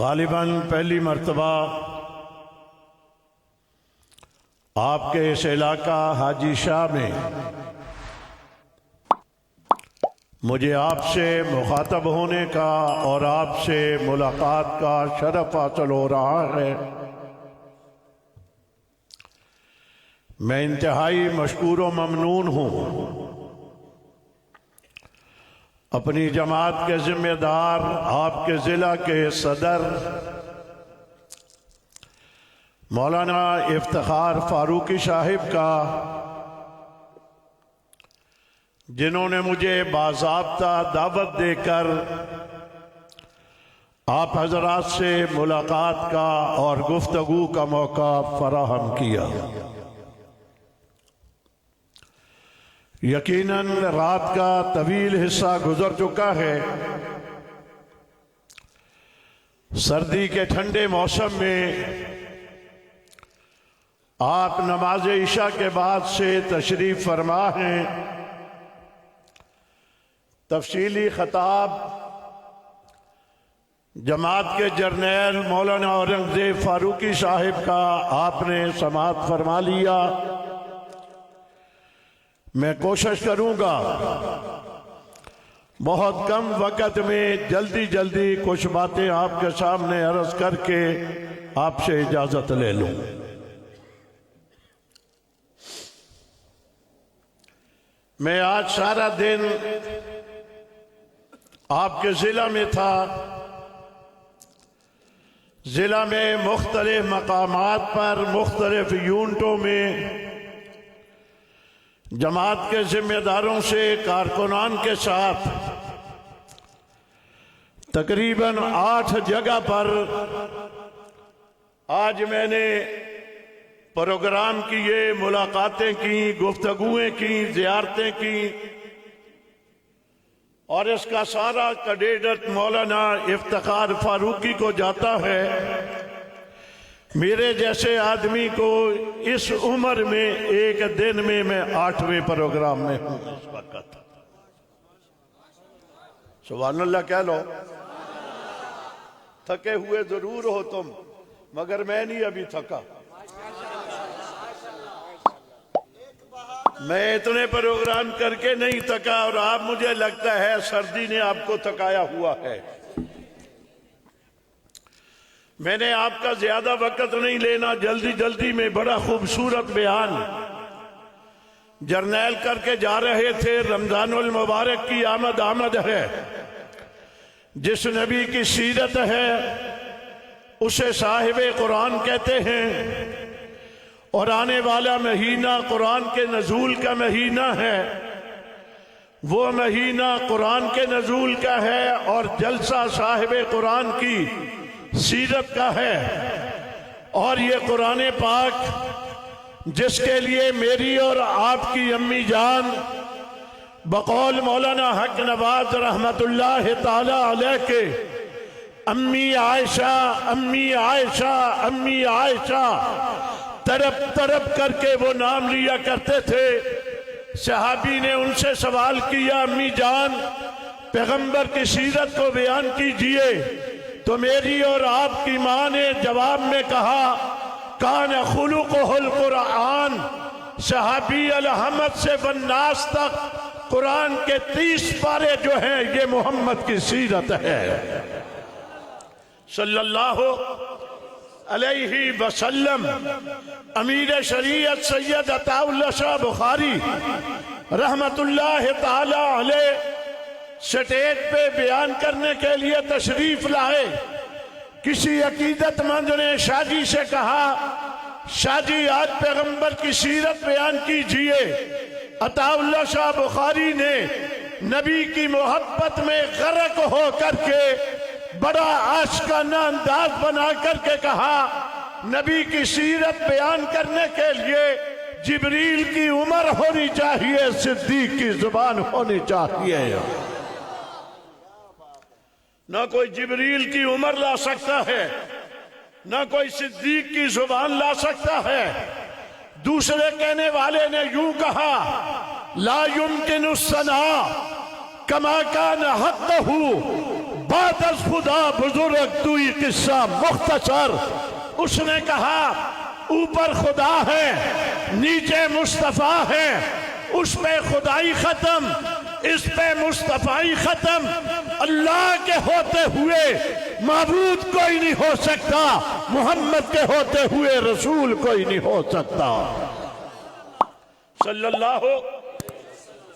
غالباً پہلی مرتبہ آپ کے اس علاقہ حاجی شاہ میں مجھے آپ سے مخاطب ہونے کا اور آپ سے ملاقات کا شرف حاصل ہو رہا ہے۔ میں انتہائی مشکور و ممنون ہوں۔ اپنی جماعت کے ذمہ دار، آپ کے ضلع کے صدر مولانا افتخار فاروقی صاحب کا، جنہوں نے مجھے باضابطہ دعوت دے کر آپ حضرات سے ملاقات کا اور گفتگو کا موقع فراہم کیا۔ یقیناً رات کا طویل حصہ گزر چکا ہے۔ سردی کے ٹھنڈے موسم میں آپ نماز عشاء کے بعد سے تشریف فرما ہیں۔ تفصیلی خطاب جماعت کے جرنیل مولانا اورنگزیب فاروقی صاحب کا آپ نے سماعت فرما لیا۔ میں کوشش کروں گا بہت کم وقت میں جلدی کچھ باتیں آپ کے سامنے عرض کر کے آپ سے اجازت لے لوں۔ میں آج سارا دن آپ کے ضلع میں تھا۔ ضلع میں مختلف مقامات پر مختلف یونٹوں میں جماعت کے ذمہ داروں سے، کارکنان کے ساتھ تقریباً 8 جگہ پر آج میں نے پروگرام کیے، ملاقاتیں کی، گفتگویں کی، زیارتیں کی، اور اس کا سارا کریڈٹ مولانا افتخار فاروقی کو جاتا ہے۔ میرے جیسے آدمی کو اس عمر میں ایک دن میں 8ویں پروگرام میں ہوں اس وقت۔ سبحان اللہ کہہ لو۔ تھکے ہوئے ضرور ہو تم، مگر میں نہیں ابھی تھکا۔ میں اتنے پروگرام کر کے نہیں تھکا، اور آپ مجھے لگتا ہے سردی نے آپ کو تھکایا ہوا ہے۔ میں نے آپ کا زیادہ وقت نہیں لینا، جلدی میں بڑا خوبصورت بیان جرنیل کر کے جا رہے تھے۔ رمضان المبارک کی آمد ہے، جس نبی کی سیرت ہے اسے صاحب قرآن کہتے ہیں، اور آنے والا مہینہ قرآن کے نزول کا مہینہ ہے۔ وہ مہینہ قرآن کے نزول کا ہے اور جلسہ صاحب قرآن کی سیرت کا ہے، اور یہ قرآن پاک جس کے لیے میری اور آپ کی امی جان بقول مولانا حق نواز رحمت اللہ تعالی علیہ کے امی عائشہ تڑپ کر کے وہ نام لیا کرتے تھے۔ صحابی نے ان سے سوال کیا، امی جان پیغمبر کی سیرت کو بیان کیجئے، تو میری اور آپ کی ماں نے جواب میں کہا، کان خلقہ القرآن۔ صحابی الحمد سے والناس تک قرآن کے 30 پارے جو ہیں یہ محمد کی سیرت ہے صلی اللہ علیہ وسلم۔ امیر شریعت سید عطا اللہ شاہ بخاری رحمت اللہ تعالی علیہ سٹیج پہ بیان کرنے کے لیے تشریف لائے۔ کسی عقیدت مند نے شاہ جی سے کہا، شاہ جی آج پیغمبر کی سیرت بیان کیجئے۔ عطا اللہ شاہ بخاری نے نبی کی محبت میں غرق ہو کر کے بڑا عاشقانہ انداز بنا کر کے کہا، نبی کی سیرت بیان کرنے کے لیے جبریل کی عمر ہونی چاہیے، صدیق کی زبان ہونی چاہیے۔ نہ کوئی جبریل کی عمر لا سکتا ہے، نہ کوئی صدیق کی زبان لا سکتا ہے۔ دوسرے کہنے والے نے یوں کہا، لا يمكن الثناء كما كان حقه بعد از خدا بزرگ توئی قصہ مختصر. اس نے کہا اوپر خدا ہے نیچے مصطفیٰ ہے، اس پہ خدائی ختم اس پہ مصطفیٰ ختم. اللہ کے ہوتے ہوئے معبود کوئی نہیں ہو سکتا، محمد کے ہوتے ہوئے رسول کوئی نہیں ہو سکتا صلی اللہ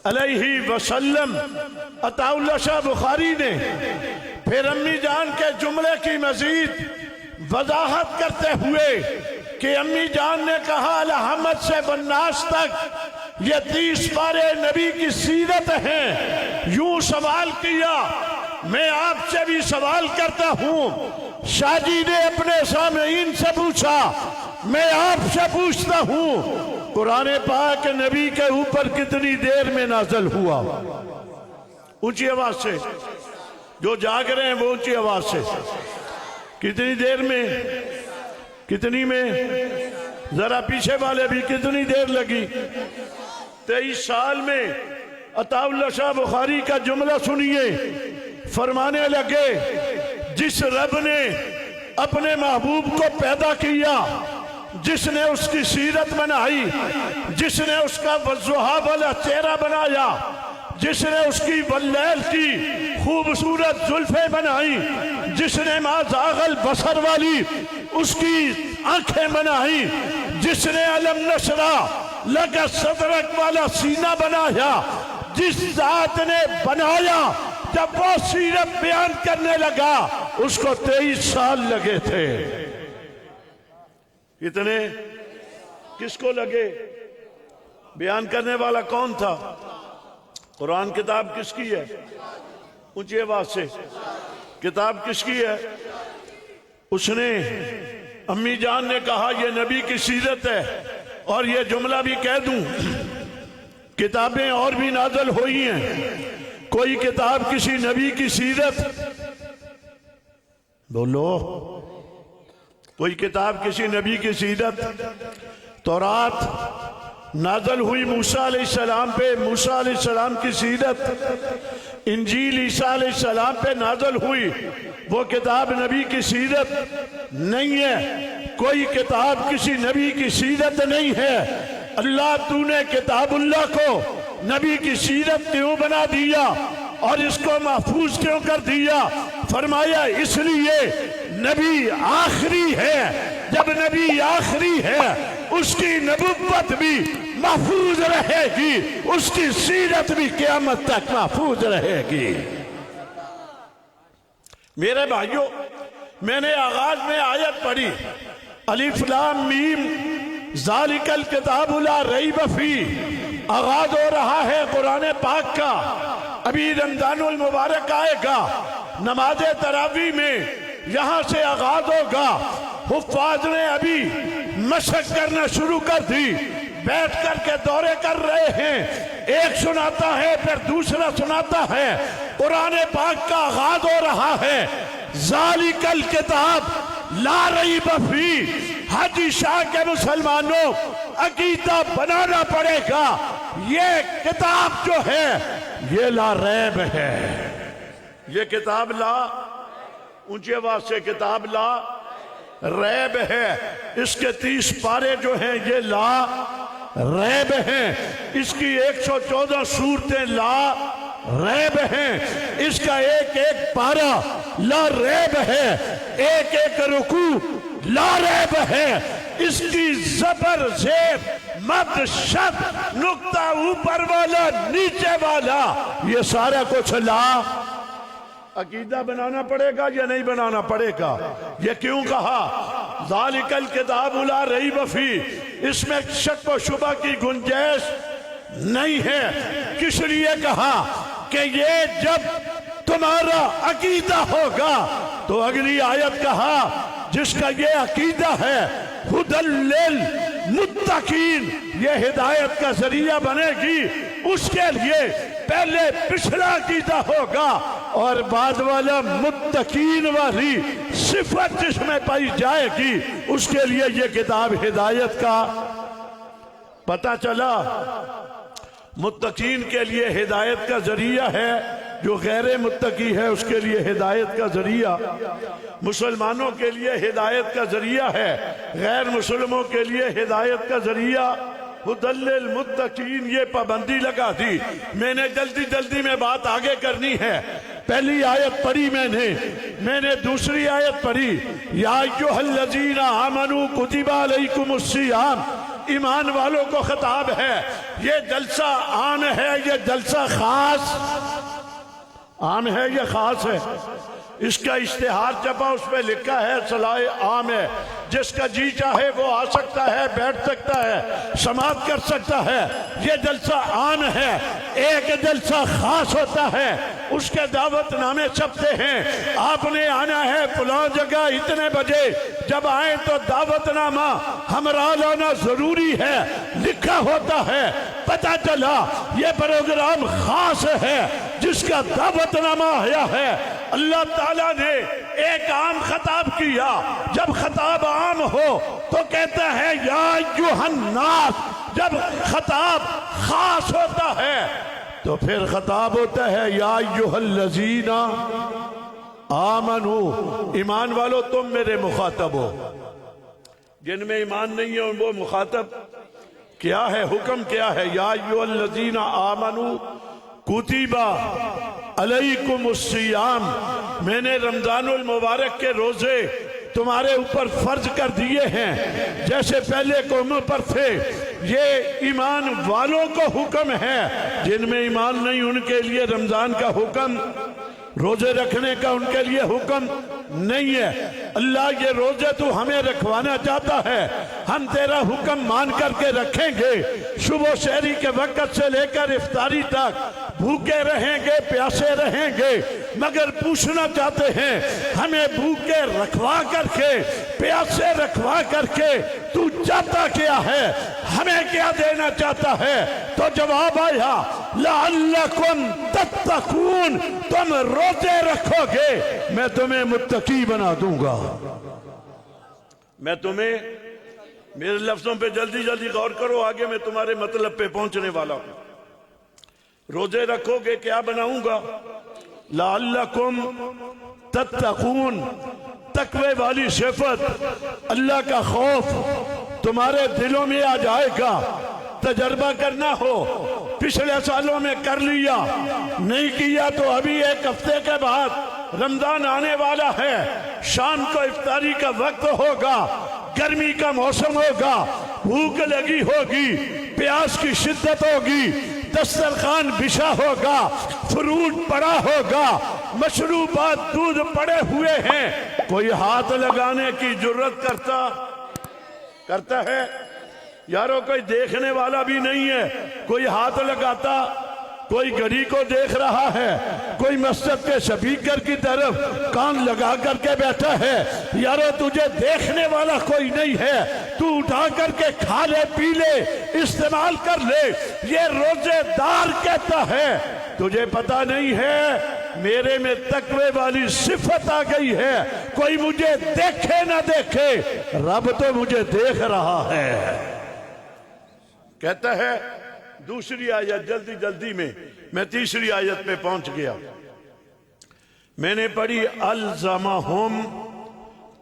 علیہ وسلم. عطا اللہ شاہ بخاری نے پھر امی جان کے جملے کی مزید وضاحت کرتے ہوئے کہ امی جان نے کہا الحمد سے بناس تک یہ 30 پارے نبی کی سیرت ہیں. یوں سوال کیا، میں آپ سے بھی سوال کرتا ہوں. شاہ جی نے اپنے سامعین سے پوچھا، میں آپ سے پوچھتا ہوں قرآن پاک نبی کے اوپر کتنی دیر میں نازل ہوا؟ اونچی آواز سے، جو جاگ رہے ہیں وہ اونچی آواز سے. کتنی دیر میں؟ کتنی میں؟ ذرا پیچھے والے بھی کتنی دیر لگی؟ 23 سال میں. عطا اللہ شاہ بخاری کا جملہ سنیے، فرمانے لگے جس رب نے اپنے محبوب کو پیدا کیا، جس نے اس کی سیرت بنائی، جس نے اس کا والضحیٰ والا چہرہ بنایا، جس نے اس کی واللیل کی خوبصورت زلفیں بنائی، جس نے ما زاغ البصر والی اس کی آنکھیں بنائی، جس نے علم نشرح لک صدرک والا سینہ بنایا، جس ذات نے بنایا جب وہ سیرت بیان کرنے لگا اس کو 23 سال لگے تھے. کتنے؟ کس کو لگے؟ بیان کرنے والا کون تھا؟ قرآن کتاب کس کی ہے؟ اونچی آواز سے، کتاب کس کی ہے؟ اس نے امی جان نے کہا یہ نبی کی سیرت ہے. اور یہ جملہ بھی کہہ دوں، کتابیں اور بھی نازل ہوئی ہیں، کوئی کتاب کسی نبی کی سیرت، بولو، کوئی کتاب کسی نبی کی سیرت. تورات نازل ہوئی موسیٰ علیہ السلام پہ، موسیٰ علیہ السلام کی سیرت. انجیل عیسیٰ علیہ السلام پہ نازل ہوئی، وہ کتاب نبی کی سیرت نہیں ہے. کوئی کتاب کسی نبی کی سیرت نہیں ہے. اللہ تو نے کتاب اللہ کو نبی کی سیرت کیوں بنا دیا اور اس کو محفوظ کیوں کر دیا؟ فرمایا اس لیے نبی آخری ہے. جب نبی آخری ہے اس کی نبوت بھی محفوظ رہے گی، اس کی سیرت بھی قیامت تک محفوظ رہے گی. میرے بھائیوں، میں نے آغاز میں آیت پڑھی الف لام میم ذالک الکتاب لا ریب فیہ. آغاز ہو رہا ہے قرآن پاک کا. ابھی رمضان المبارک آئے گا، نماز تراویح میں یہاں سے آغاز ہوگا. حفاظ نے ابھی مشق کرنا شروع کر دی، بیٹھ کر کے دورے کر رہے ہیں، ایک سناتا ہے پھر دوسرا سناتا ہے. قرآن پاک کا آغاز ہو رہا ہے ذالک الکتاب لا ریب فیہ. حاجی شاہ کے مسلمانوں، عقیدہ بنانا پڑے گا. یہ کتاب جو ہے یہ لا ریب ہے. یہ کتاب لا، اونچی آواز سے، کتاب لا ریب ہے. اس کے 30 پارے جو ہیں یہ لا ریب ہیں. اس کی 114 صورتیں لا ریب ہیں. اس کا ایک ایک پارہ لا ریب ہے. ایک ایک رکوع لا ریب ہے. اس کی زبر زیر مد شد نقطہ اوپر والا نیچے والا یہ سارا کچھ لا. عقیدہ بنانا پڑے گا یا نہیں بنانا پڑے گا؟ یہ کیوں کہا ذالک الکتاب لا ریب فیہ؟ اس میں شک و شبہ کی گنجائش نہیں ہے. کس لیے کہا کہ یہ جب تمہارا عقیدہ ہوگا تو اگلی آیت کہا جس کا یہ عقیدہ ہے ھدی للمتقین، یہ ہدایت کا ذریعہ بنے گی. اس کے لیے پہلے پچھلا عقیدہ ہوگا اور بعد والا متقین والی صفت جس میں پائی جائے گی، اس کے لیے یہ کتاب ہدایت کا. پتہ چلا متقین کے لیے ہدایت کا ذریعہ ہے. جو غیر متقی ہے اس کے لیے ہدایت کا ذریعہ، مسلمانوں کے لیے ہدایت کا ذریعہ ہے، غیر مسلموں کے لیے ہدایت کا ذریعہ ہدی للمتقین۔ یہ پابندی لگا دی۔ میں نے جلدی میں بات آگے کرنی ہے۔ پہلی آیت پڑھی میں نے دوسری آیت پڑھی، یا ایھا الذین آمنوا کتب علیکم الصیام۔ ایمان والوں کو خطاب ہے۔ یہ جلسہ عام ہے، یہ جلسہ خاص عام ہے، یہ خاص ہے۔ اس کا اشتہار چھپا، اس پہ لکھا ہے صلاح عام ہے، جس کا جی چاہے وہ آ سکتا ہے، بیٹھ سکتا ہے، سماعت کر سکتا ہے۔ یہ جلسہ عام ہے۔ ایک جلسہ خاص ہوتا ہے، اس کے دعوت نامے چھپتے ہیں، آپ نے آنا ہے فلاں جگہ اتنے بجے، جب آئیں تو دعوت نامہ ہمراہ لانا ضروری ہے، لکھا ہوتا ہے۔ پتہ چلا یہ پروگرام خاص ہے جس کا دعوت نامہ آیا ہے۔ اللہ تعالیٰ نے ایک عام خطاب کیا۔ جب خطاب عام ہو تو کہتا ہے یا ایھا الناس۔ جب خطاب خاص ہوتا ہے تو پھر خطاب ہوتا ہے یا ایھا الذین آمنو۔ ایمان والو تم میرے مخاطب ہو، جن میں ایمان نہیں ہے وہ مخاطب کیا ہے، حکم کیا ہے؟ یا ایھا الذین آمنو کتب علیکم الصیام۔ میں نے رمضان المبارک کے روزے تمہارے اوپر فرض کر دیے ہیں جیسے پہلے قوموں پر تھے۔ یہ ایمان والوں کو حکم ہے، جن میں ایمان نہیں ان کے لیے رمضان کا حکم، روزے رکھنے کا ان کے لیے حکم نہیں ہے۔ اللہ یہ روزے تو ہمیں رکھوانا چاہتا ہے، ہم تیرا حکم مان کر کے رکھیں گے۔ صبح و سحری کے وقت سے لے کر افطاری تک بھوکے رہیں گے، پیاسے رہیں گے، مگر پوچھنا چاہتے ہیں ہمیں بھوکے رکھوا کر کے، پیاسے رکھوا کر کے تو چاہتا کیا ہے، ہمیں کیا دینا چاہتا ہے؟ تو جواب آیا لعلکم تتقون۔ تم روزے رکھو گے میں تمہیں متقی بنا دوں گا۔ میں تمہیں، میرے لفظوں پہ جلدی غور کرو، آگے میں تمہارے مطلب پہ پہنچنے والا ہوں۔ روزے رکھو گے کیا بناؤں گا؟ لعلکم تتقون، تقوی والی صفت، اللہ کا خوف تمہارے دلوں میں آ جائے گا۔ تجربہ کرنا ہو، پچھلے سالوں میں کر لیا، نہیں کیا تو ابھی ایک ہفتے کے بعد رمضان آنے والا ہے، شام کو افطاری کا وقت ہوگا، گرمی کا موسم ہوگا، بھوک لگی ہوگی، پیاس کی شدت ہوگی، دسترخوان بچھا ہوگا، فروٹ پڑا ہوگا، مشروبات دودھ پڑے ہوئے ہیں، کوئی ہاتھ لگانے کی جرت کرتا ہے؟ یارو کوئی دیکھنے والا بھی نہیں ہے، کوئی ہاتھ لگاتا؟ کوئی گھڑی کو دیکھ رہا ہے، کوئی مسجد کے سپیکر کی طرف کان لگا کر کے بیٹھا ہے، یارو تجھے دیکھنے والا کوئی نہیں ہے، تو اٹھا کر کے کھا لے، پی لے، استعمال کر لے۔ یہ روزے دار کہتا ہے تجھے پتہ نہیں ہے میرے میں تقوی والی صفت آ گئی ہے، کوئی مجھے دیکھے نہ دیکھے رب تو مجھے دیکھ رہا ہے۔ کہتا ہے دوسری آیت، جلدی میں تیسری آیت پہ پہنچ گیا۔ میں نے پڑھی الزمہم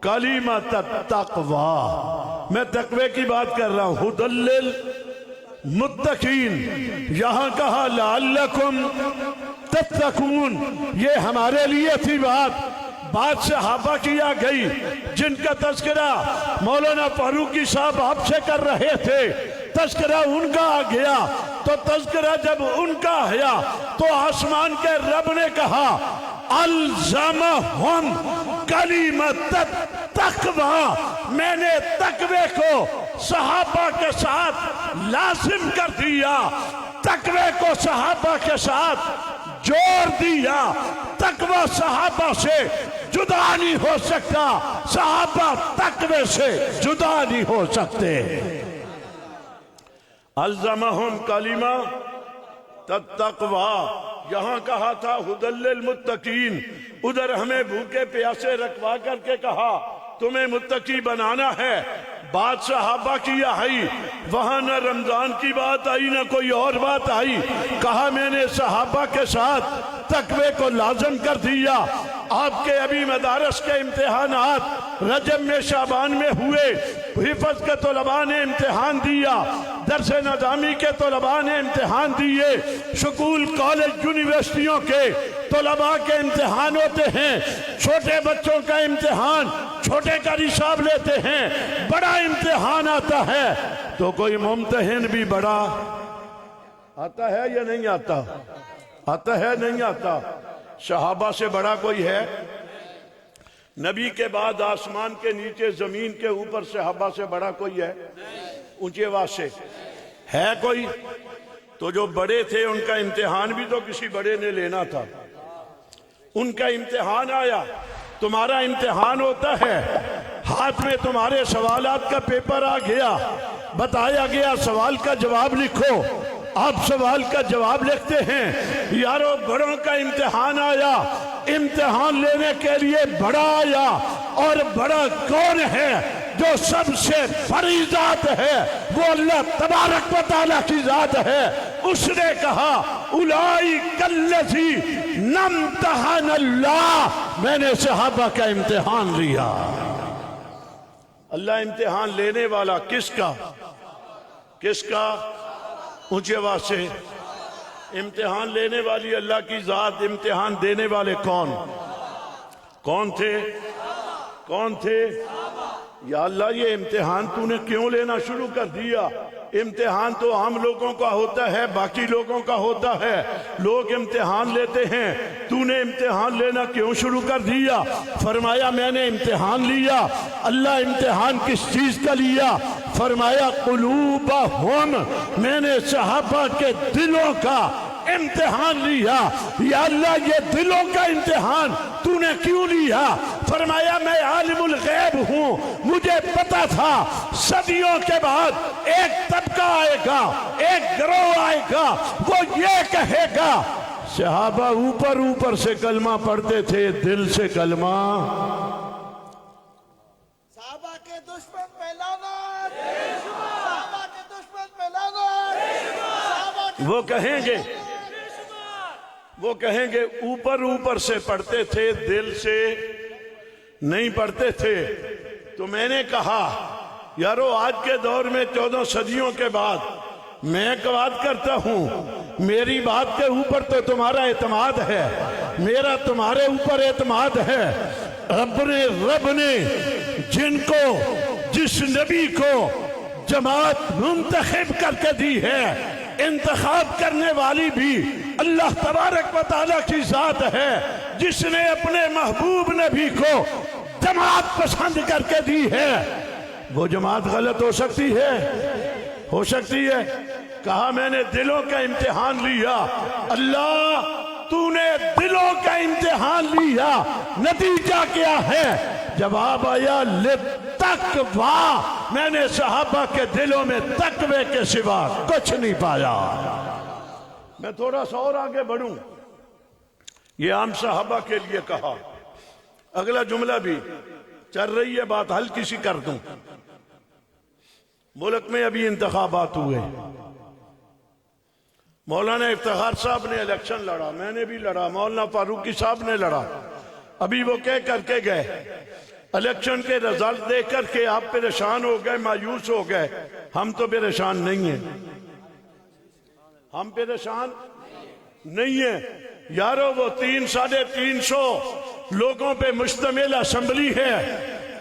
کلمۃ التقوی، میں تقوی کی بات کر رہا ہوں، ہدی للمتقین، یہاں کہا لعلکم تتقون، یہ ہمارے لیے تھی بات صحابہ کیا گئی جن کا تذکرہ مولانا فاروقی صاحب آپ سے کر رہے تھے، تذکرہ ان کا آ گیا، تو تذکرہ جب ان کا آیا تو آسمان کے رب نے کہا الزمہم کلمۃ التقوی، میں نے تقوی کو صحابہ کے ساتھ لازم کر دیا، تقوی کو صحابہ کے ساتھ جوڑ دیا۔ تقوی صحابہ سے جدا نہیں ہو سکتا، صحابہ تقوی سے جدا نہیں ہو سکتے۔ الزمہم کلمۃ التقوی، یہاں کہا تھا ہدی للمتقین، ادھر ہمیں بھوکے پیاسے رکھوا کر کے کہا تمہیں متقی بنانا ہے۔ بات صحابہ کی آئی، وہاں نہ رمضان کی بات آئی نہ کوئی اور بات آئی، کہا میں نے صحابہ کے ساتھ تقوی کو لازم کر دیا۔ آپ کے ابھی مدارس کے امتحانات رجب میں شعبان میں ہوئے، حفظ کے طلباء نے امتحان دیا، درس نظامی کے طلباء نے امتحان دیے، سکول کالج یونیورسٹیوں کے طلباء کے امتحان ہوتے ہیں، چھوٹے بچوں کا امتحان چھوٹے کا حساب لیتے ہیں، بڑا امتحان آتا ہے تو کوئی ممتحن بھی بڑا آتا ہے یا نہیں آتا؟ آتا ہے نہیں آتا؟ صحابہ سے بڑا کوئی ہے؟ نبی کے بعد آسمان کے نیچے زمین کے اوپر صحابہ سے بڑا کوئی ہے؟ اونچے واسطے ہے کوئی؟ تو جو بڑے تھے ان کا امتحان بھی تو کسی بڑے نے لینا تھا، ان کا امتحان آیا، تمہارا امتحان ہوتا ہے، ہاتھ میں تمہارے سوالات کا پیپر آ گیا، بتایا گیا سوال کا جواب لکھو، آپ سوال کا جواب لکھتے ہیں، یارو بڑوں کا امتحان آیا، امتحان لینے کے لیے بڑا آیا، اور بڑا کون ہے؟ جو سب سے بڑی ذات ہے وہ اللہ تبارک و تعالیٰ کی ذات ہے۔ اس نے کہا اولئک الذی امتحن اللہ، میں نے صحابہ کا امتحان لیا۔ اللہ امتحان لینے والا کس کا؟ کس کا؟ اونچے آواز سے امتحان لینے والی اللہ کی ذات، امتحان دینے والے کون؟ کون تھے؟ کون تھے؟ یا اللہ یہ امتحان تو نے کیوں لینا شروع کر دیا؟ امتحان تو عام لوگوں کا ہوتا ہے، باقی لوگوں کا ہوتا ہے، لوگ امتحان لیتے ہیں، تو نے امتحان لینا کیوں شروع کر دیا؟ فرمایا میں نے امتحان لیا۔ اللہ امتحان کس چیز کا لیا؟ فرمایا قلوبہم، میں نے صحابہ کے دلوں کا امتحان لیا۔ یا اللہ یہ دلوں کا امتحان تو نے کیوں لیا؟ فرمایا میں عالم الغیب ہوں، مجھے پتا تھا صدیوں کے بعد ایک طبقہ آئے گا، ایک گروہ آئے گا، وہ یہ کہے گا صحابہ اوپر اوپر سے کلمہ پڑھتے تھے، دل سے کلمہ۔ صحابہ کے دشمن پہ لعنت، صحابہ کے دشمن پہ لعنت، وہ کہیں گے، وہ کہیں گے اوپر اوپر سے پڑھتے تھے، دل سے نہیں پڑھتے تھے۔ تو میں نے کہا یارو آج کے دور میں 14 صدیوں کے بعد میں ایک بات کرتا ہوں، میری بات کے اوپر تو تمہارا اعتماد ہے، میرا تمہارے اوپر اعتماد ہے۔ رب نے جن کو، جس نبی کو جماعت منتخب کر کے دی ہے، انتخاب کرنے والی بھی اللہ تبارک و تعالیٰ کی ذات ہے، جس نے اپنے محبوب نبی کو جماعت پسند کر کے دی ہے، وہ جماعت غلط ہو سکتی ہے؟ ہو سکتی ہے؟ کہا میں نے دلوں کا امتحان لیا۔ اللہ تو نے دلوں کا امتحان لیا، نتیجہ کیا ہے؟ جواب آیا لتقویٰ، میں نے صحابہ کے دلوں میں تقوی کے سوا کچھ نہیں پایا۔ میں تھوڑا سا اور آگے بڑھوں، یہ عام صحابہ کے لیے کہا، اگلا جملہ بھی چل رہی ہے، بات ہلکی سی کر دوں۔ ملک میں ابھی انتخابات ہوئے، مولانا افتخار صاحب نے الیکشن لڑا، میں نے بھی لڑا، مولانا فاروقی صاحب نے لڑا، ابھی وہ کہہ کر کے گئے، الیکشن کے رزلٹ دیکھ کر کے آپ پریشان ہو گئے، مایوس ہو گئے۔ ہم تو پریشان نہیں ہیں، ہم پریشان نہیں ہیں یارو۔ وہ 300-350 لوگوں پہ مشتمل اسمبلی ہے،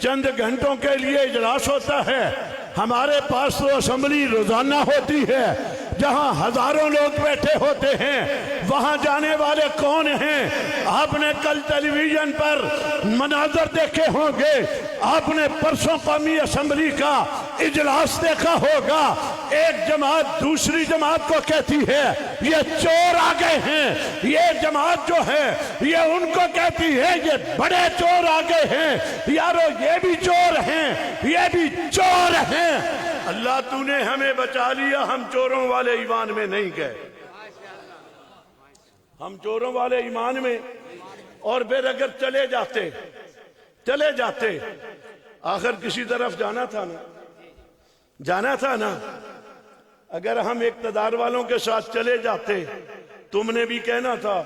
چند گھنٹوں کے لیے اجلاس ہوتا ہے، ہمارے پاس تو اسمبلی روزانہ ہوتی ہے جہاں ہزاروں لوگ بیٹھے ہوتے ہیں، وہاں جانے والے کون ہیں؟ آپ نے کل ٹیلی ویژن پر مناظر دیکھے ہوں گے، آپ نے پرسوں قومی اسمبلی کا اجلاس دیکھا ہوگا، ایک جماعت دوسری جماعت کو کہتی ہے یہ چور آ گئے ہیں، یہ جماعت جو ہے یہ ان کو کہتی ہے یہ بڑے چور آ گئے ہیں، یارو یہ بھی چور ہیں، یہ بھی چور ہیں۔ اللہ تو نے ہمیں بچا لیا، ہم چوروں والے ایمان میں نہیں گئے، ہم چوروں والے ایمان میں۔ اور پھر اگر چلے جاتے آخر کسی طرف جانا تھا نا، اگر ہم اقتدار والوں کے ساتھ چلے جاتے، تم نے بھی کہنا تھا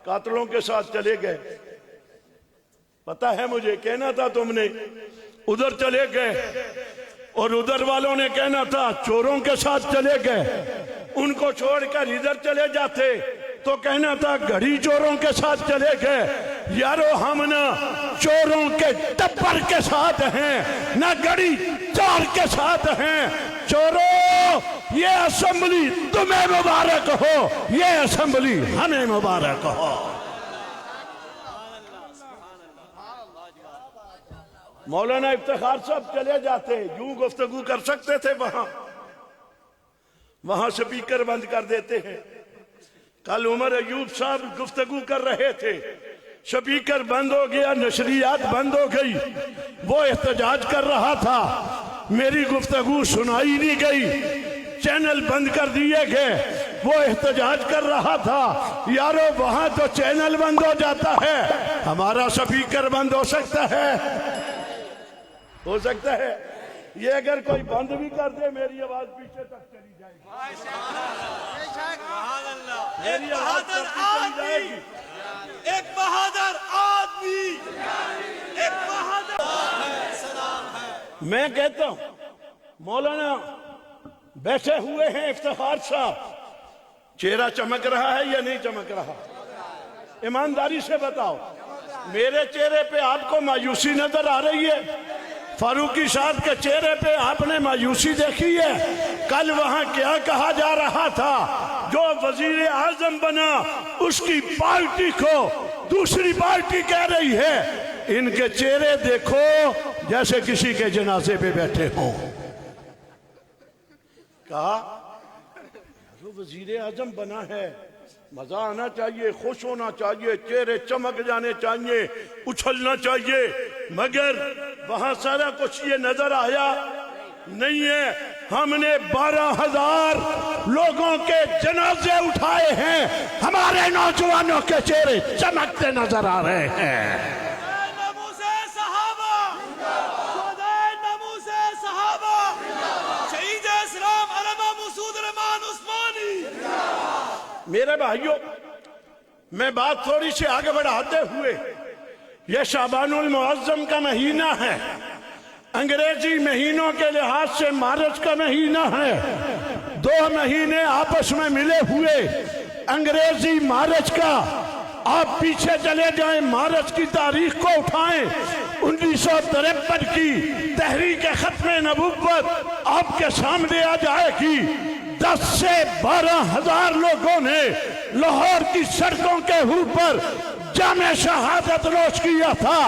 قاتلوں کے ساتھ چلے گئے. پتا ہے مجھے، کہنا تھا تم نے ادھر چلے گئے، اور ادھر والوں نے کہنا تھا چوروں کے ساتھ چلے گئے. ان کو چھوڑ کر ادھر چلے جاتے تو کہنا تھا گھڑی چوروں کے ساتھ چلے گئے. یارو ہم نہ چوروں کے ٹپر کے ساتھ ہیں، نہ گھڑی چور کے ساتھ ہیں. چوروں، یہ اسمبلی تمہیں مبارک ہو، یہ اسمبلی ہمیں مبارک ہو. مولانا افتخار صاحب چلے جاتے، یوں گفتگو کر سکتے تھے، وہاں سپیکر بند کر دیتے ہیں. کل عمر ایوب صاحب گفتگو کر رہے تھے، سپیکر بند ہو گیا، نشریات بند ہو گئی. وہ احتجاج کر رہا تھا، میری گفتگو سنائی نہیں گئی، چینل بند کر دیے گئے. وہ احتجاج کر رہا تھا. یارو وہاں تو چینل بند ہو جاتا ہے، ہمارا سپیکر بند ہو سکتا ہے؟ ہو سکتا ہے؟ یہ اگر کوئی بند بھی کر دے میری آواز پیچھے تک چلی جائے گی. میری آواز چلی جائے گی. ایک بہادر آدمی، ایک بہادر میں کہتا ہوں مولانا بیٹھے ہوئے ہیں افتخار صاحب، چہرہ چمک رہا ہے یا نہیں چمک رہا؟ ایمانداری سے بتاؤ. میرے چہرے پہ آپ کو مایوسی نظر آ رہی ہے؟ فاروقی صاحب کے چہرے پہ آپ نے مایوسی دیکھی ہے؟ کل وہاں کیا کہا جا رہا تھا؟ جو وزیر اعظم بنا اس کی پارٹی کو دوسری پارٹی کہہ رہی ہے. ان کے چہرے دیکھو جیسے کسی کے جنازے پہ بیٹھے ہوں. کہا جو وزیر اعظم بنا ہے مزہ آنا چاہیے، خوش ہونا چاہیے، چہرے چمک جانے چاہیے، اچھلنا چاہیے، مگر وہاں سارا کچھ یہ نظر آیا نہیں ہے. ہم نے 12,000 لوگوں کے جنازے اٹھائے ہیں، ہمارے نوجوانوں کے چہرے چمکتے نظر آ رہے ہیں. میرے بھائیوں، میں بات تھوڑی سی آگے بڑھاتے ہوئے، یہ شعبان المعظم کا مہینہ ہے، انگریزی مہینوں کے لحاظ سے مارچ کا مہینہ ہے. 2 مہینے آپس میں ملے ہوئے. انگریزی مارچ کا آپ پیچھے چلے جائیں، مارچ کی تاریخ کو اٹھائیں، 1953 کی تحریک ختم نبوت آپ کے سامنے آ جائے گی. 10 سے 12,000 لوگوں نے لاہور کی سڑکوں کے اوپر جام شہادت نوش کیا تھا.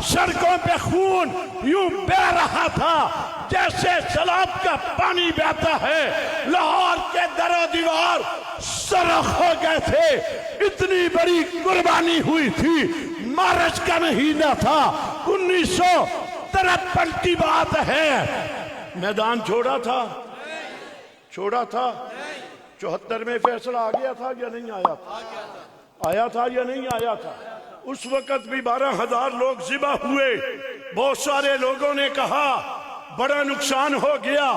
سڑکوں پہ خون یوں بہ رہا تھا جیسے سیلاب کا پانی بہتا ہے. لاہور کے در و دیوار سرخ ہو گئے تھے، اتنی بڑی قربانی ہوئی تھی. مارچ کا مہینہ تھا، 1953 کی بات ہے. میدان چھوڑا تھا 74 میں فیصلہ آ گیا تھا یا نہیں آیا تھا؟ آیا تھا یا نہیں آیا تھا؟ اس وقت بھی 12,000 لوگ ذبح ہوئے. بہت سارے لوگوں نے کہا بڑا نقصان ہو گیا.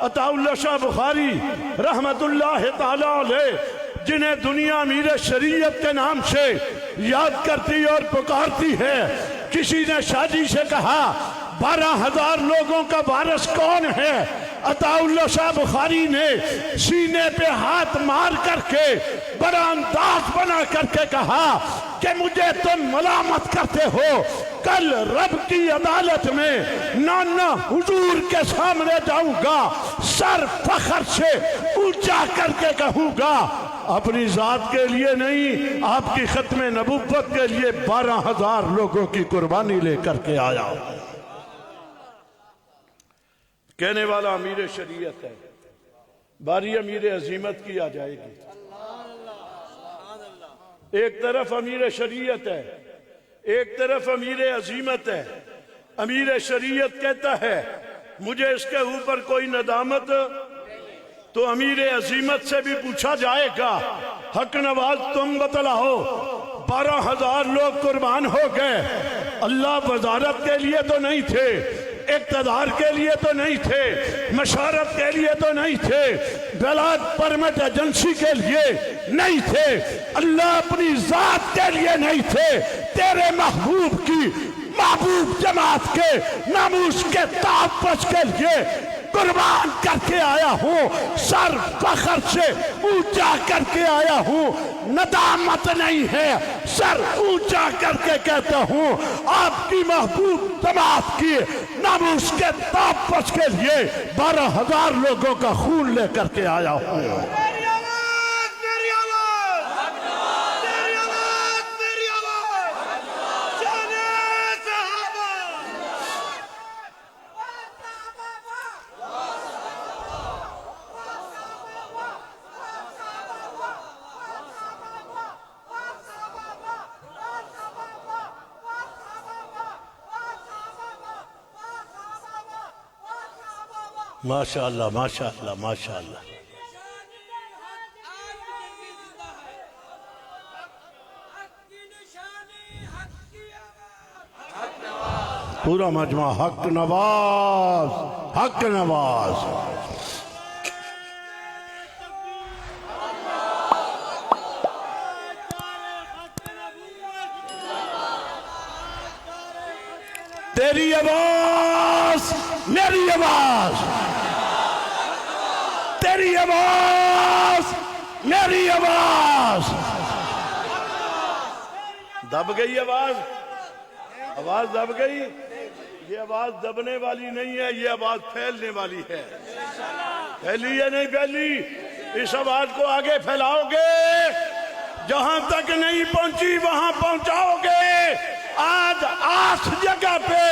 عطا اللہ شاہ بخاری رحمت اللہ تعالی علیہ، جنہیں دنیا امیر شریعت کے نام سے یاد کرتی اور پکارتی ہے، کسی نے شادی سے کہا 12,000 لوگوں کا وارث کون ہے؟ عطا اللہ شاہ بخاری نے سینے پہ ہاتھ مار کر کے بڑا انداز بنا کر کے کہا کہ مجھے تم ملامت کرتے ہو، کل رب کی عدالت میں نانا حضور کے سامنے جاؤں گا، سر فخر سے اونچا کر کے کہوں گا اپنی ذات کے لیے نہیں، آپ کی ختم نبوت کے لیے 12,000 لوگوں کی قربانی لے کر کے آیا. کہنے والا امیر شریعت ہے، باری امیر عظیمت کی آ جائے گی. ایک طرف امیر شریعت ہے، ایک طرف امیر عظیمت ہے. امیر شریعت کہتا ہے مجھے اس کے اوپر کوئی ندامت، تو امیر عظیمت سے بھی پوچھا جائے گا حق نواز تم بتلاؤ 12,000 لوگ قربان ہو گئے، اللہ وزارت کے لیے تو نہیں تھے، اقتدار کے لیے تو نہیں تھے، مشارت کے لیے تو نہیں تھے، بلاد پرمٹ ایجنسی کے لیے نہیں تھے، اللہ اپنی ذات کے لیے نہیں تھے، تیرے محبوب کی محبوب جماعت کے ناموس کے تحفظ کے لیے قربان کر کے آیا ہوں، سر فخر سے اونچا کر کے آیا ہوں، ندامت نہیں ہے، سر اونچا کر کے کہتا ہوں آپ کی محبوب جماعت کی ناموس کے تحفظ کے لیے 12,000 لوگوں کا خون لے کر کے آیا ہوں۔ میری آواز، میری آواز، میری آواز، میری آواز، جانے صحابہ۔ ماشاءاللہ ماشاءاللہ ماشاءاللہ، پورا مجمع حق نواز، حق نواز۔ تیری آواز میری آواز، تیری آواز میری آواز۔ دب گئی آواز، آواز دب گئی۔ یہ آواز دبنے والی نہیں ہے، یہ آواز پھیلنے والی ہے۔ پھیلی یا نہیں پھیلی؟ اس آواز کو آگے پھیلاؤ گے، جہاں تک نہیں پہنچی وہاں پہنچاؤ گے۔ آج آس جگہ پہ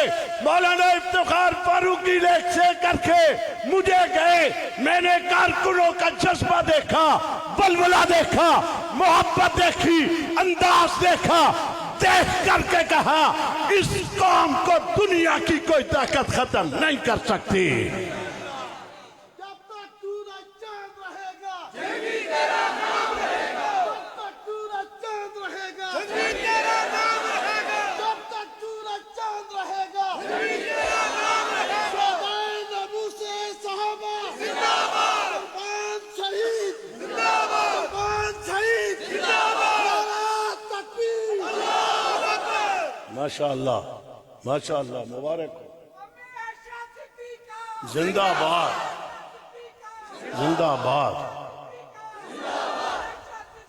مولانا افتخار فاروقی لیک سے کر کے مجھے گئے، میں نے کارکنوں کا جذبہ دیکھا، بلبلہ دیکھا، محبت دیکھی، انداز دیکھا، دیکھ کر کے کہا اس قوم کو دنیا کی کوئی طاقت ختم نہیں کر سکتی۔ جب تک سورج چاند رہے گا، جبھی تیرا نام رہے گا۔ جب تک سورج چاند رہے گا، جبھی تیرا نام رہے گا۔ جب تک سورج چاند رہے گا، جبھی تیرا نام رہے گا۔ شہدائے ناموس صحابہ زندہ باد، قربان شہید زندہ باد، قربان شہید زندہ باد، نعرہ تکبیر، اللہ اکبر۔ ماشاءاللہ ماشاءاللہ، مبارک ہو۔ زندہ باد، زندہ باد،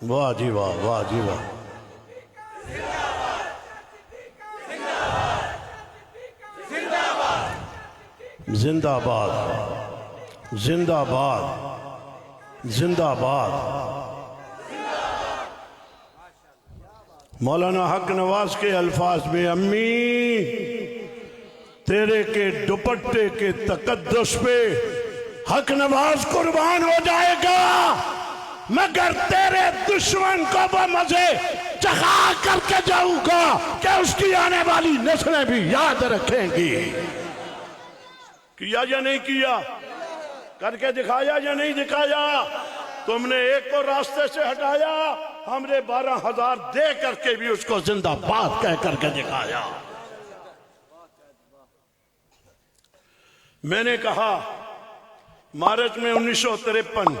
واہ جی واہ، واہ جی واہ۔ زندہ باد، زندہ باد، زندہ باد۔ مولانا حق نواز کے الفاظ میں امی تیرے کے دوپٹے کے تقدس پہ حق نواز قربان ہو جائے گا، مگر تیرے دشمن کو وہ مزے چکھا کر کے جاؤں گا کہ اس کی آنے والی نسلیں بھی یاد رکھیں گی۔ کیا یا نہیں کیا؟ کر کے دکھایا یا نہیں دکھایا؟ تم نے ایک کو راستے سے ہٹایا، ہم نے 12,000 دے کر کے بھی اس کو زندہ باد کہہ کر کے دکھایا۔ میں نے کہا مارچ میں 1953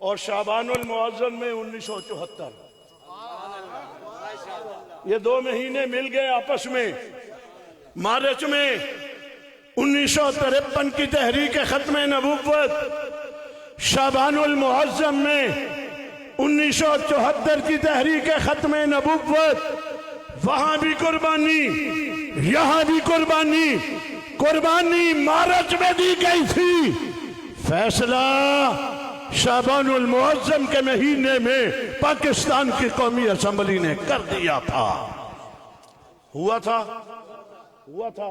اور شعبان المعظم میں 1974، یہ 2 مہینے مل گئے آپس میں۔ مارچ میں 1953 کی تحریک ختم نبوت، شعبان المعظم میں 1974 کی تحریک ختم نبوت، وہاں بھی قربانی، یہاں بھی قربانی۔ قربانی مارچ میں دی گئی تھی، فیصلہ شعبان المعظم کے مہینے میں پاکستان کی قومی اسمبلی نے کر دیا تھا۔ ہوا تھا، ہوا تھا۔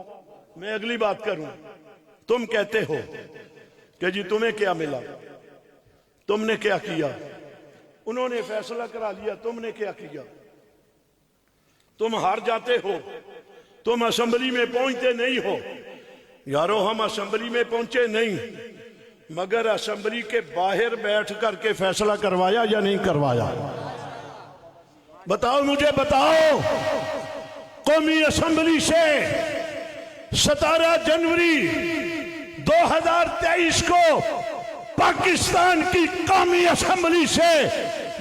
میں اگلی بات کروں، تم کہتے ہو کہ جی تمہیں کیا ملا، تم نے کیا کیا، انہوں نے فیصلہ کرا لیا، تم نے کیا کیا؟ تم ہار جاتے ہو، تم اسمبلی میں پہنچتے نہیں ہو۔ یارو ہم اسمبلی میں پہنچے نہیں، مگر اسمبلی کے باہر بیٹھ کر کے فیصلہ کروایا یا نہیں کروایا؟ بتاؤ مجھے، بتاؤ۔ قومی اسمبلی سے 17 جنوری 2023 کو پاکستان کی قومی اسمبلی سے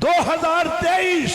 2023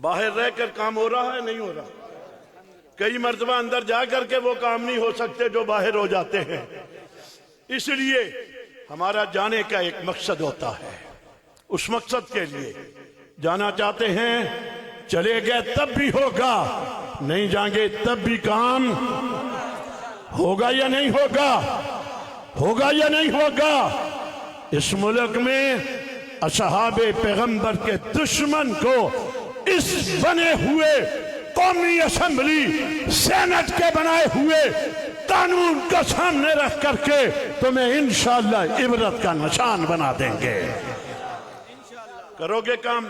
باہر رہ کر کام ہو رہا ہے نہیں ہو رہا؟ کئی مرتبہ اندر جا کر کے وہ کام نہیں ہو سکتے جو باہر ہو جاتے ہیں۔ اس لیے ہمارا جانے کا ایک مقصد ہوتا ہے، اس مقصد کے لیے جانا چاہتے ہیں، چلے گئے تب بھی ہوگا، نہیں جائیں گے تب بھی کام ہوگا یا نہیں ہوگا؟ ہوگا یا نہیں ہوگا؟ اس ملک میں اصحاب پیغمبر کے دشمن کو اس بنے ہوئے قومی اسمبلی سینٹ کے بنائے ہوئے قانون کا سامنے رکھ کر کے تمہیں انشاءاللہ عبرت کا نشان بنا دیں گے۔ کرو گے کام؟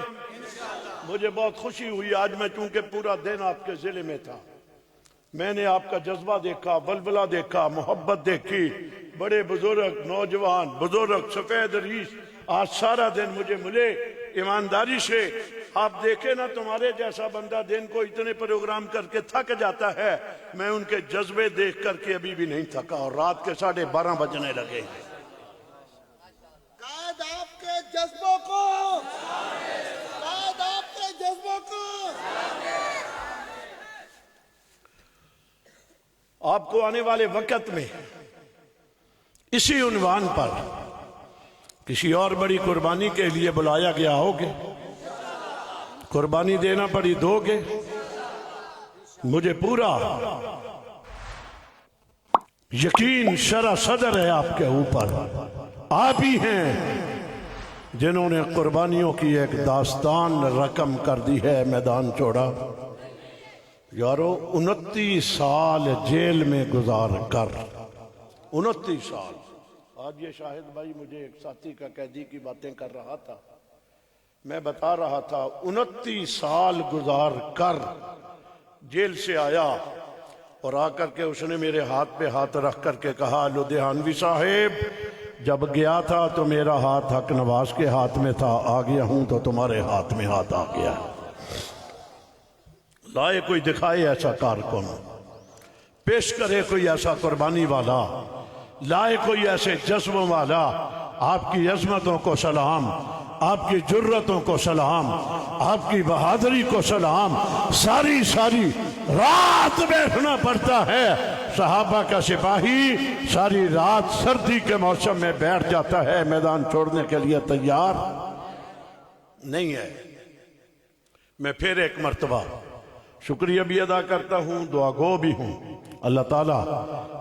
مجھے بہت خوشی ہوئی آج، میں چونکہ پورا دن آپ کے ضلع میں تھا، میں نے آپ کا جذبہ دیکھا، بلبلہ دیکھا، محبت دیکھی، بڑے بزرگ، نوجوان، بزرگ، سفید ریش، آج سارا دن مجھے ملے ایمانداری سے۔ آپ دیکھیں نا، تمہارے جیسا بندہ دن کو اتنے پروگرام کر کے تھک جاتا ہے، میں ان کے جذبے دیکھ کر کے ابھی بھی نہیں تھکا، اور رات کے 12:30 بجنے لگے۔ قائد آپ کے جذبوں کو، قائد آپ کے جذبوں کو۔ آپ کو آنے والے وقت میں اسی عنوان پر کسی اور بڑی قربانی کے لیے بلایا گیا ہوگے، قربانی دینا پڑی دو گے؟ مجھے پورا یقین شرح صدر ہے آپ کے اوپر، آپ ہی ہیں جنہوں نے قربانیوں کی ایک داستان رقم کر دی ہے، میدان چھوڑا۔ یارو 29 سال جیل میں گزار کر، 29 سال، آج یہ شاہد بھائی مجھے ایک ساتھی کا قیدی کی باتیں کر رہا تھا، میں بتا رہا تھا 29 سال گزار کر جیل سے آیا، اور آ کر کے اس نے میرے ہاتھ پہ ہاتھ رکھ کر کے کہا، لدھیانوی صاحب جب گیا تھا تو میرا ہاتھ حق نواز کے ہاتھ میں تھا، آ گیا ہوں تو تمہارے ہاتھ میں ہاتھ آ گیا۔ لائے کوئی دکھائے ایسا کارکن، پیش کرے کوئی ایسا قربانی والا، لائے کوئی ایسے جذبوں والا۔ آپ کی عظمتوں کو سلام، آپ کی جرتوں کو سلام، آپ کی بہادری کو سلام۔ ساری رات بیٹھنا پڑتا ہے، صحابہ کا سپاہی ساری رات سردی کے موسم میں بیٹھ جاتا ہے، میدان چھوڑنے کے لیے تیار نہیں ہے۔ میں پھر ایک مرتبہ شکریہ بھی ادا کرتا ہوں، دعا گو بھی ہوں۔ اللہ تعالیٰ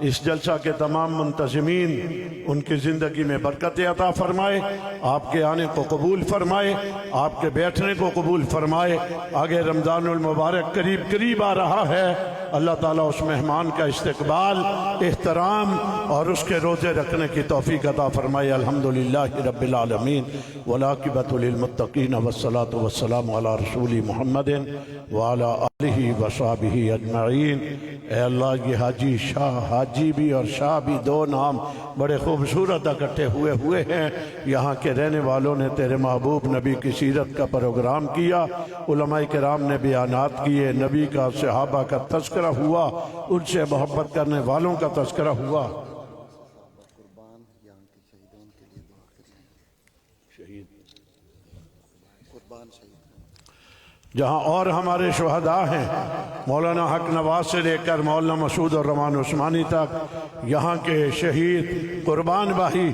اس جلسہ کے تمام منتظمین، ان کی زندگی میں برکت عطا فرمائے، آپ کے آنے کو قبول فرمائے، آپ کے بیٹھنے کو قبول فرمائے۔ آگے رمضان المبارک قریب آ رہا ہے، اللہ تعالیٰ اس مہمان کا استقبال، احترام اور اس کے روزے رکھنے کی توفیق عطا فرمائے۔ الحمدللہ رب العالمین والعاقبۃ للمتقین والصلاۃ والسلام علی رسول محمد وعلی آلہ وصحبہ اجمعین۔ اے اللہ، یہ حاجی شاہ، حاجی بھی اور شاہ بھی دو نام بڑے خوبصورت اکٹھے ہوئے ہیں۔ یہاں کے رہنے والوں نے تیرے محبوب نبی کی سیرت کا پروگرام کیا، علماء کرام نے بیانات کیے، نبی کا، صحابہ کا تذکرہ ہوا، ان سے محبت کرنے والوں کا تذکرہ ہوا۔ جہاں اور ہمارے شہداء ہیں، مولانا حق نواز سے لے کر مولانا مسعود الرحمان عثمانی تک، یہاں کے شہید قربان بھائی،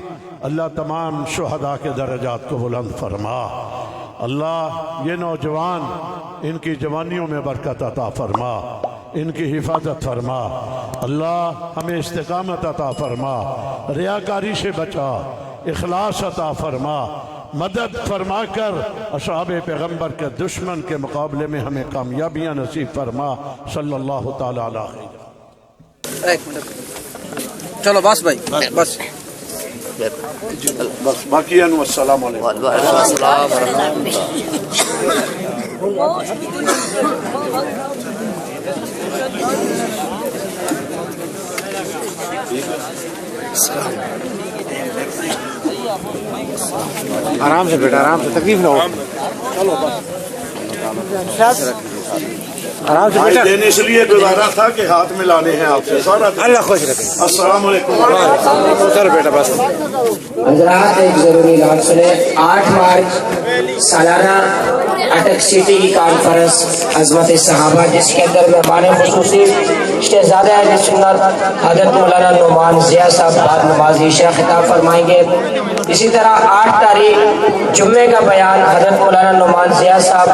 اللہ تمام شہداء کے درجات کو بلند فرما۔ اللہ یہ نوجوان، ان کی جوانیوں میں برکت عطا فرما، ان کی حفاظت فرما۔ اللہ ہمیں استقامت عطا فرما، ریاکاری سے بچا، اخلاص عطا فرما، مدد فرما کر اصحاب پیغمبر کے دشمن کے مقابلے میں ہمیں کامیابیاں نصیب فرما۔ صلی اللہ تعالیٰ علیہ وسلم۔ ایک منٹ، چلو بس بھائی، بس باقی السلام علیکم۔ وعلیکم السلام ورحمۃ آرام سے بیٹا، آرام سے، تکلیف نہ ہو۔ اللہ۔ آرام سے آج بیٹا دن اس لیے گزارا تھا کہ ہاتھ ملانے ہیں آپ سے سارا دن۔ اللہ خوش رکھے السلام علیکم۔ چلو بیٹا بس حضرات ایک ضروری بات سنیں 8 مارچ سالانہ اٹک سٹی کی کانفرنس عظمت صحابہ جس کے اندر مہمان خصوصی شہزادہ اہل سنت حضرت مولانا نعمان ضیاء صاحب بعد نماز عشاء خطاب فرمائیں گے۔ اسی طرح 8 تاریخ جمعے کا بیان حضرت مولانا نعمان ضیاء صاحب